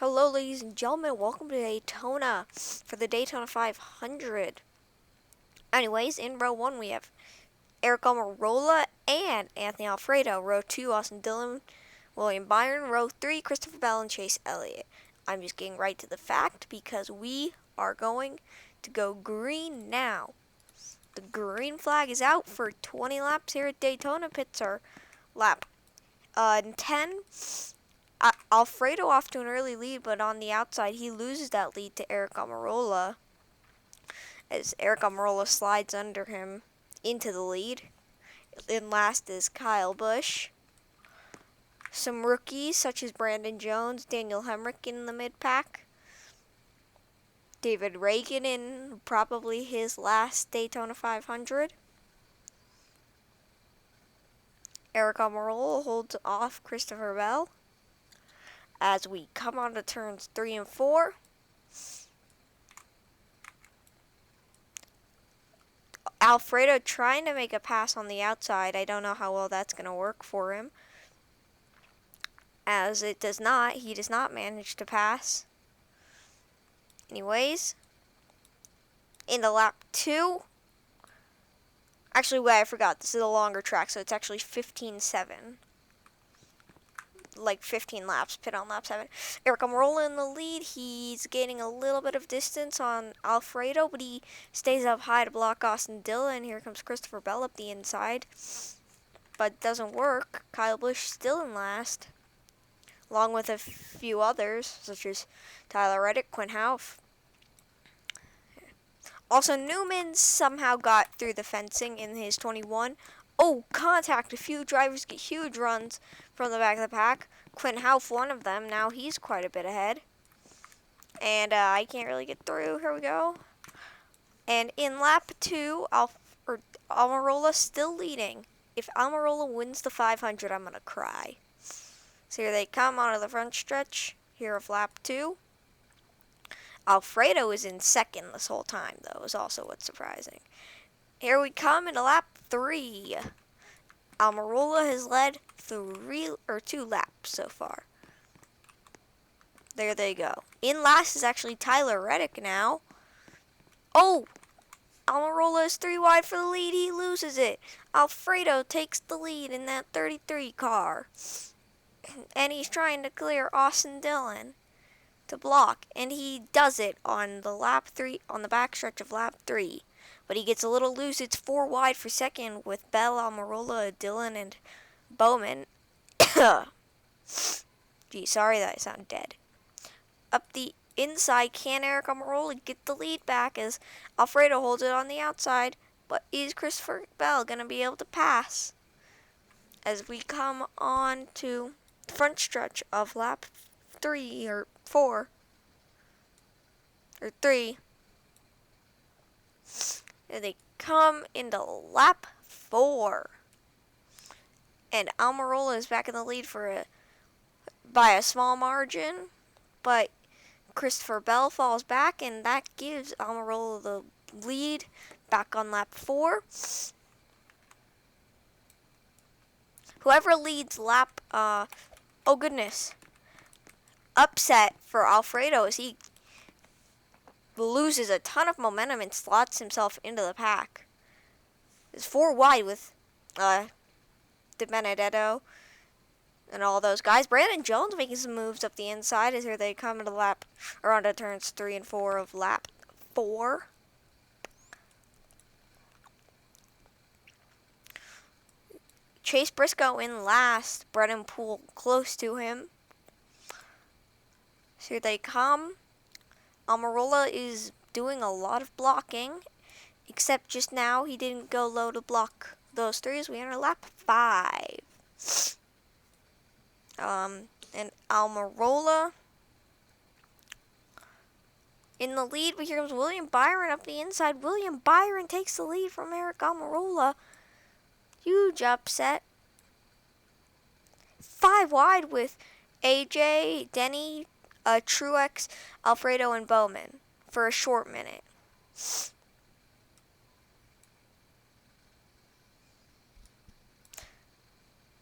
Hello, ladies and gentlemen. Welcome to Daytona for the Daytona 500. Anyways, in row one, we have Eric Almirola and Anthony Alfredo. Row two, Austin Dillon, William Byron. Row three, Christopher Bell and Chase Elliott. I'm just getting right to the fact because we are going to go green now. The green flag is out for 20 laps here at Daytona. Pits are lap 10. Alfredo off to an early lead, but on the outside, he loses that lead to Eric Almirola as Eric Almirola slides under him into the lead. In last is Kyle Busch. Some rookies such as Brandon Jones, Daniel Hemrick in the mid-pack. David Reagan in probably his last Daytona 500. Eric Almirola holds off Christopher Bell as we come on to turns 3 and 4. Alfredo trying to make a pass on the outside. I don't know how well that's going to work for him, as it does not. He does not manage to pass. Anyways, into lap 2. Actually, wait, I forgot. This is a longer track, so it's actually 15-7. Like 15 laps, pit on lap 7. Eric Almirola in the lead. He's gaining a little bit of distance on Alfredo, but he stays up high to block Austin Dillon. Here comes Christopher Bell up the inside, but it doesn't work. Kyle Busch still in last, along with a few others, such as Tyler Reddick, Quinn Houff. Also, Newman somehow got through the fencing in his 21. Oh, contact. A few drivers get huge runs from the back of the pack. Quinn Houff, one of them. Now he's quite a bit ahead. And I can't really get through. Here we go. And in lap 2, Almirola still leading. If Almirola wins the 500, I'm going to cry. So here they come onto the front stretch here of lap 2. Alfredo is in second this whole time, though, is also what's surprising. Here we come into lap 3. Almirola has led 2 laps so far. There they go. In last is actually Tyler Reddick now. Oh! Almirola is 3 wide for the lead. He loses it. Alfredo takes the lead in that 33 car. And he's trying to clear Austin Dillon to block. And he does it on the lap 3, on the backstretch of lap 3. But he gets a little loose. It's 4 wide for second with Bell, Almirola, Dillon, and Bowman. Gee, sorry that I sound dead. Up the inside, can Eric Almirola get the lead back as Alfredo holds it on the outside? But is Christopher Bell going to be able to pass? As we come on to the front stretch of lap 3 or 4. Or 3. And they come into lap 4. And Almirola is back in the lead by a small margin. But Christopher Bell falls back, and that gives Almirola the lead back on lap 4. Whoever leads lap, oh goodness, upset for Alfredo as he loses a ton of momentum and slots himself into the pack. It's 4 wide with De Benedetto and all those guys. Brandon Jones making some moves up the inside as here they come into lap, or onto turns 3 and 4 of lap 4. Chase Briscoe in last. Brennan Poole close to him. So here they come. Almirola is doing a lot of blocking, except just now he didn't go low to block those 3 as we enter lap 5. And Almirola in the lead, but here comes William Byron up the inside. William Byron takes the lead from Eric Almirola. Huge upset. 5 wide with AJ, Denny, Truex, Alfredo, and Bowman for a short minute.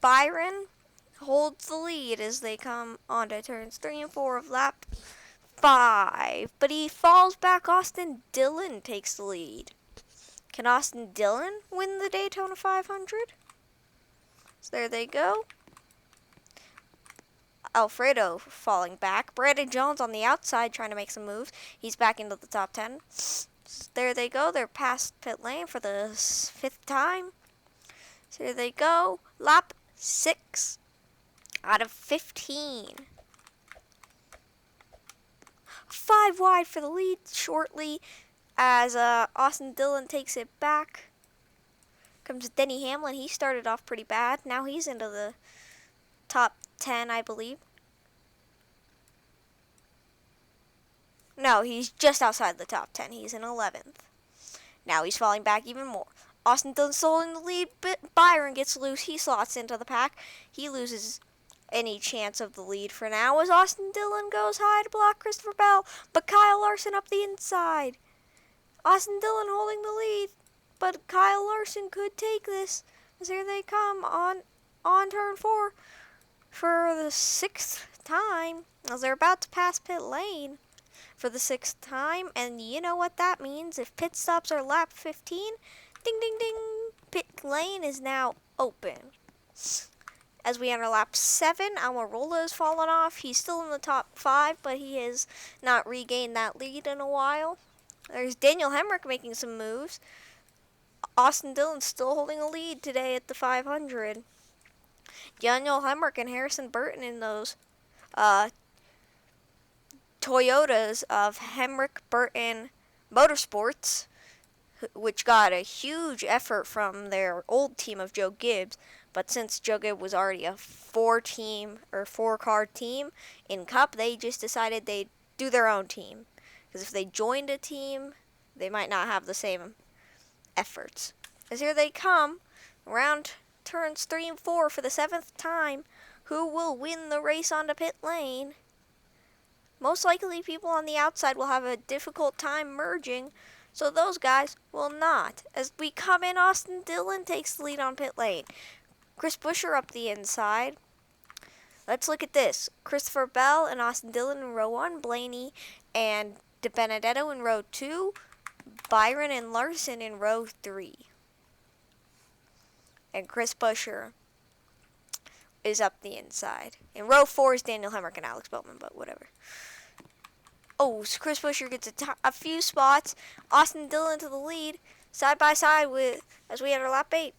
Byron holds the lead as they come onto turns 3 and 4 of lap 5. But he falls back. Austin Dillon takes the lead. Can Austin Dillon win the Daytona 500? So there they go. Alfredo falling back. Brandon Jones on the outside trying to make some moves. He's back into the top 10. There they go. They're past pit lane for the 5th time. So there they go. Lap 6 out of 15. 5 wide for the lead shortly as Austin Dillon takes it back. Comes Denny Hamlin. He started off pretty bad. Now he's into the top 10, I believe. No, he's just outside the top 10. He's in 11th. Now he's falling back even more. Austin Dillon's still in the lead, but Byron gets loose. He slots into the pack. He loses any chance of the lead for now as Austin Dillon goes high to block Christopher Bell, but Kyle Larson up the inside. Austin Dillon holding the lead, but Kyle Larson could take this as here they come on turn 4 for the 6th time as they're about to pass pit lane for the 6th time. And you know what that means. If pit stops are lap 15, ding ding ding, pit lane is now open. As we enter lap 7, Almirola has fallen off. He's still in the top 5, but he has not regained that lead in a while. There's Daniel Hemrick making some moves. Austin Dillon's still holding a lead today at the 500. Daniel Hemrick and Harrison Burton in those Toyotas of Hemrick Burton Motorsports, which got a huge effort from their old team of Joe Gibbs. But since Joe Gibbs was already a 4-car team in Cup, they just decided they'd do their own team. Because if they joined a team, they might not have the same efforts. As here they come, around turns 3 and 4 for the 7th time. Who will win the race onto pit lane? Most likely people on the outside will have a difficult time merging, so those guys will not. As we come in, Austin Dillon takes the lead on pit lane. Chris Buescher up the inside. Let's look at this. Christopher Bell and Austin Dillon in row 1, Blaney and DiBenedetto in row 2, Byron and Larson in row 3. And Chris Buescher is up the inside. In row 4 is Daniel Hemrick and Alex Bowman, but whatever. Oh, so Chris Buescher gets a few spots. Austin Dillon to the lead, side by side with as we enter lap 8.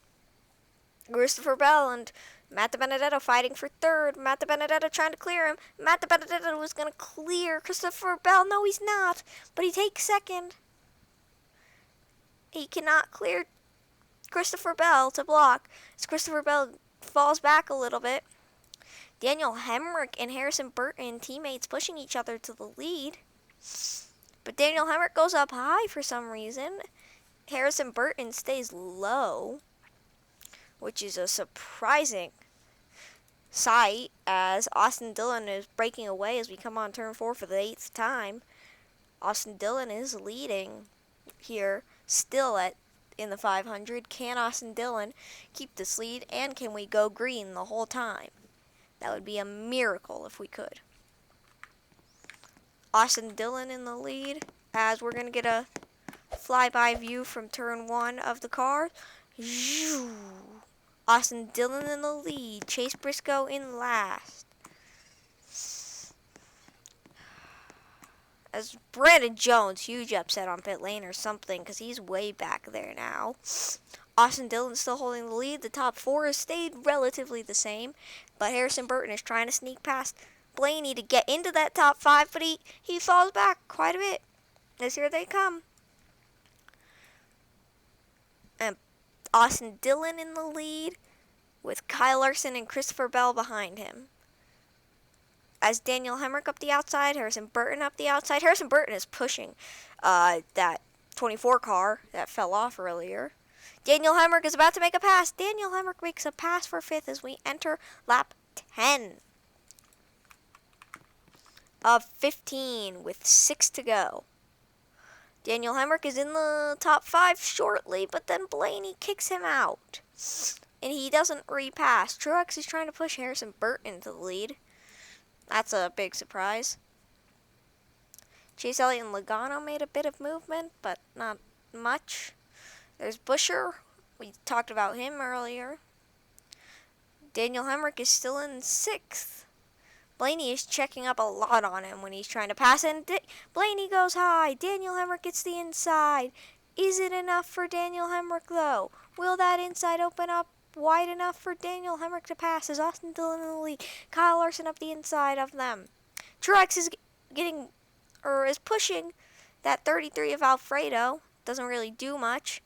Christopher Bell and Matt DiBenedetto fighting for 3rd. Matt DiBenedetto trying to clear him. Matt DiBenedetto was going to clear Christopher Bell. No, he's not. But he takes 2nd. He cannot clear Christopher Bell to block as Christopher Bell falls back a little bit. Daniel Hemrick and Harrison Burton, teammates, pushing each other to the lead. But Daniel Hemrick goes up high for some reason. Harrison Burton stays low, which is a surprising sight as Austin Dillon is breaking away as we come on turn 4 for the 8th time. Austin Dillon is leading here still in the 500. Can Austin Dillon keep this lead, and can we go green the whole time? That would be a miracle if we could. Austin Dillon in the lead as we're going to get a flyby view from turn 1 of the car. Austin Dillon in the lead. Chase Briscoe in last. As Brandon Jones, huge upset on pit lane or something because he's way back there now. Austin Dillon still holding the lead. The top 4 has stayed relatively the same, but Harrison Burton is trying to sneak past Blaney to get into that top 5, but he falls back quite a bit. As here they come. And Austin Dillon in the lead with Kyle Larson and Christopher Bell behind him. As Daniel Hemrick up the outside, Harrison Burton up the outside. Harrison Burton is pushing that 24 car that fell off earlier. Daniel Hemrick is about to make a pass. Daniel Hemrick makes a pass for 5th as we enter lap 10 of 15 with 6 to go. Daniel Hemrick is in the top 5 shortly, but then Blaney kicks him out. and he doesn't repass. Truex is trying to push Harrison Burton to the lead. That's a big surprise. Chase Elliott and Logano made a bit of movement, but not much. There's Buescher. We talked about him earlier. Daniel Hemrick is still in 6th. Blaney is checking up a lot on him when he's trying to pass, and Blaney goes high. Daniel Hemrick gets the inside. Is it enough for Daniel Hemrick, though? Will that inside open up wide enough for Daniel Hemrick to pass? Is Austin Dillon in the lead? Kyle Larson up the inside of them. Truex is is pushing that 33 of Alfredo. Doesn't really do much.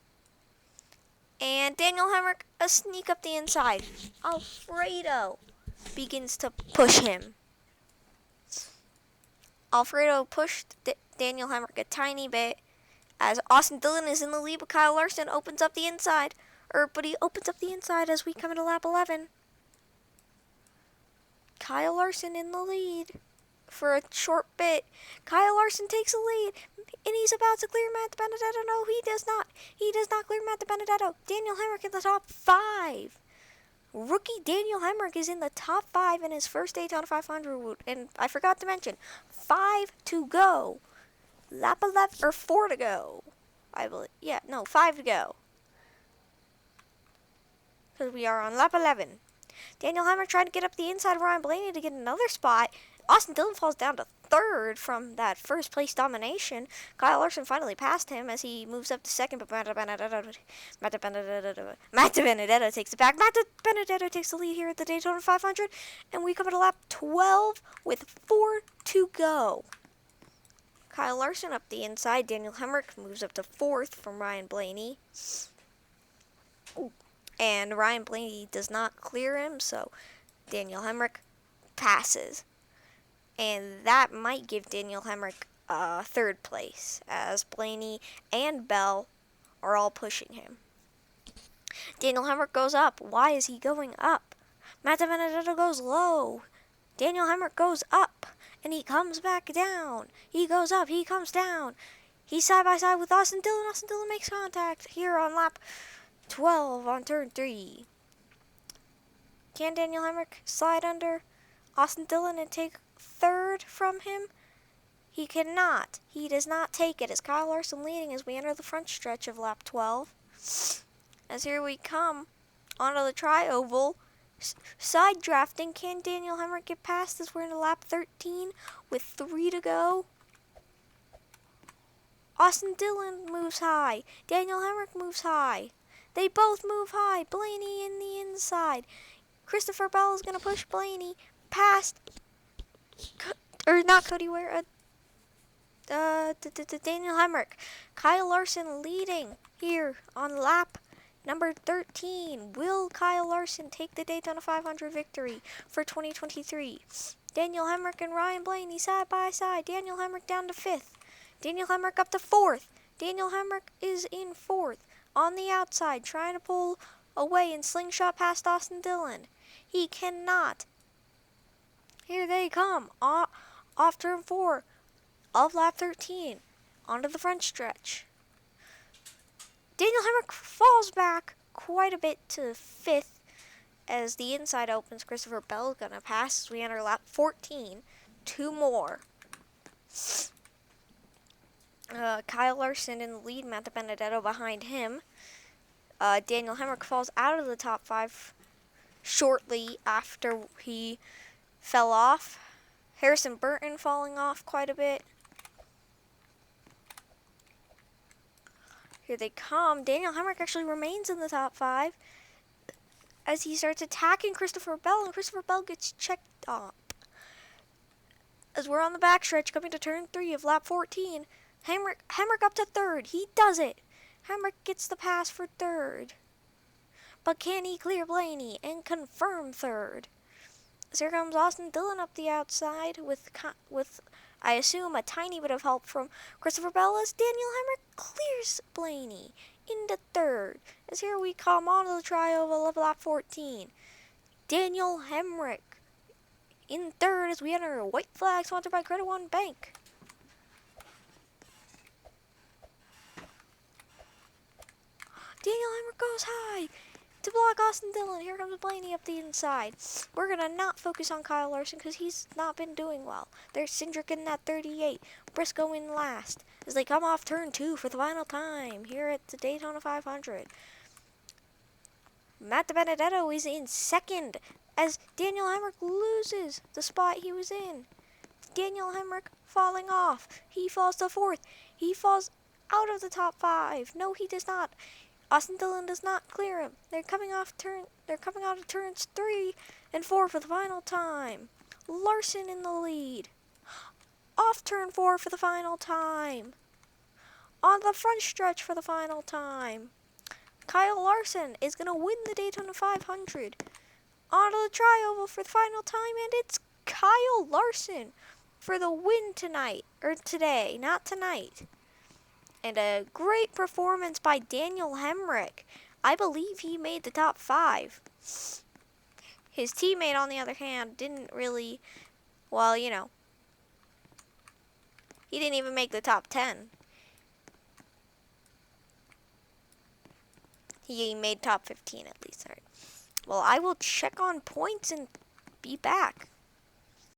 And Daniel Hemrick a sneak up the inside. Alfredo begins to push him. Alfredo pushed Daniel Hemrick a tiny bit as Austin Dillon is in the lead, but Kyle Larson opens up the inside. But he opens up the inside as we come into lap 11. Kyle Larson in the lead for a short bit. Kyle Larson takes the lead, and he's about to clear Matt Benedetto. No, he does not. He does not clear Matt Benedetto. Daniel Hemrick in the top 5. Rookie Daniel Hemrick is in the top 5 in his first Daytona 500, and I forgot to mention, 5 to go. Lap 11, or 4 to go, I believe. Yeah, no, 5 to go. Because we are on lap 11. Daniel Hemrick trying to get up the inside of Ryan Blaney to get another spot. Austin Dillon falls down to 3rd from that first place domination. Kyle Larson finally passed him as he moves up to 2nd, but Matt Benedetto takes it back. Matt Benedetto takes the lead here at the Daytona 500, and we come to lap 12 with 4 to go. Kyle Larson up the inside. Daniel Hemrick moves up to 4th from Ryan Blaney. And Ryan Blaney does not clear him, so Daniel Hemrick passes. And that might give Daniel Hemrick 3rd place, as Blaney and Bell are all pushing him. Daniel Hemrick goes up. Why is he going up? Matt Benedetto goes low. Daniel Hemrick goes up, and he comes back down. He goes up, he comes down. He's side by side with Austin Dillon. Austin Dillon makes contact here on lap 12 on turn 3. Can Daniel Hemrick slide under Austin Dillon and take 3rd from him? He cannot. He does not take it as Kyle Larson leading as we enter the front stretch of lap 12. As here we come onto the tri-oval. Side drafting. Can Daniel Hemrick get past as we're into lap 13 with 3 to go? Austin Dillon moves high. Daniel Hemrick moves high. They both move high. Blaney in the inside. Christopher Bell is going to push Blaney past, or not Cody Ware, Daniel Hemrick. Kyle Larson leading here on lap number 13. Will Kyle Larson take the Daytona 500 victory for 2023? Daniel Hemrick and Ryan Blaney side by side. Daniel Hemrick down to 5th. Daniel Hemrick up to 4th. Daniel Hemrick is in 4th. On the outside, trying to pull away and slingshot past Austin Dillon. He cannot. Here they come. Off turn 4 of lap 13. Onto the front stretch. Daniel Hemrick falls back quite a bit to 5th as the inside opens. Christopher Bell is going to pass as we enter lap 14. 2 more. Kyle Larson in the lead, Matt Benedetto behind him. Daniel Hemrick falls out of the top 5 shortly after he fell off. Harrison Burton falling off quite a bit. Here they come. Daniel Hemrick actually remains in the top 5 as he starts attacking Christopher Bell, and Christopher Bell gets checked up. As we're on the backstretch coming to turn 3 of lap 14, Hemrick up to 3rd. He does it. Hemrick gets the pass for 3rd. But can he clear Blaney and confirm 3rd? So here comes Austin Dillon up the outside with I assume a tiny bit of help from Christopher Bell as Daniel Hemrick clears Blaney into 3rd. As here we come onto the tri-oval of lap 14. Daniel Hemrick in 3rd as we enter a white flag sponsored by Credit One Bank. Daniel Hemrick goes high to block Austin Dillon. Here comes Blaney up the inside. We're going to not focus on Kyle Larson because he's not been doing well. There's Cindric in that 38. Briscoe in last as they come off turn 2 for the final time here at the Daytona 500. Matt DiBenedetto is in second as Daniel Hemrick loses the spot he was in. Daniel Hemrick falling off. He falls to 4th. He falls out of the top 5. No, he does not. Austin Dillon does not clear him. They're coming out of turns 3 and 4 for the final time. Larson in the lead. Off turn 4 for the final time. On the front stretch for the final time. Kyle Larson is going to win the Daytona 500. Onto the tri-oval for the final time, and it's Kyle Larson for the win tonight, or today, not tonight. And a great performance by Daniel Hemrick. I believe he made the top 5. His teammate, on the other hand, didn't really, well, you know, he didn't even make the top 10. He made top 15 at least. All right. Well, I will check on points and be back.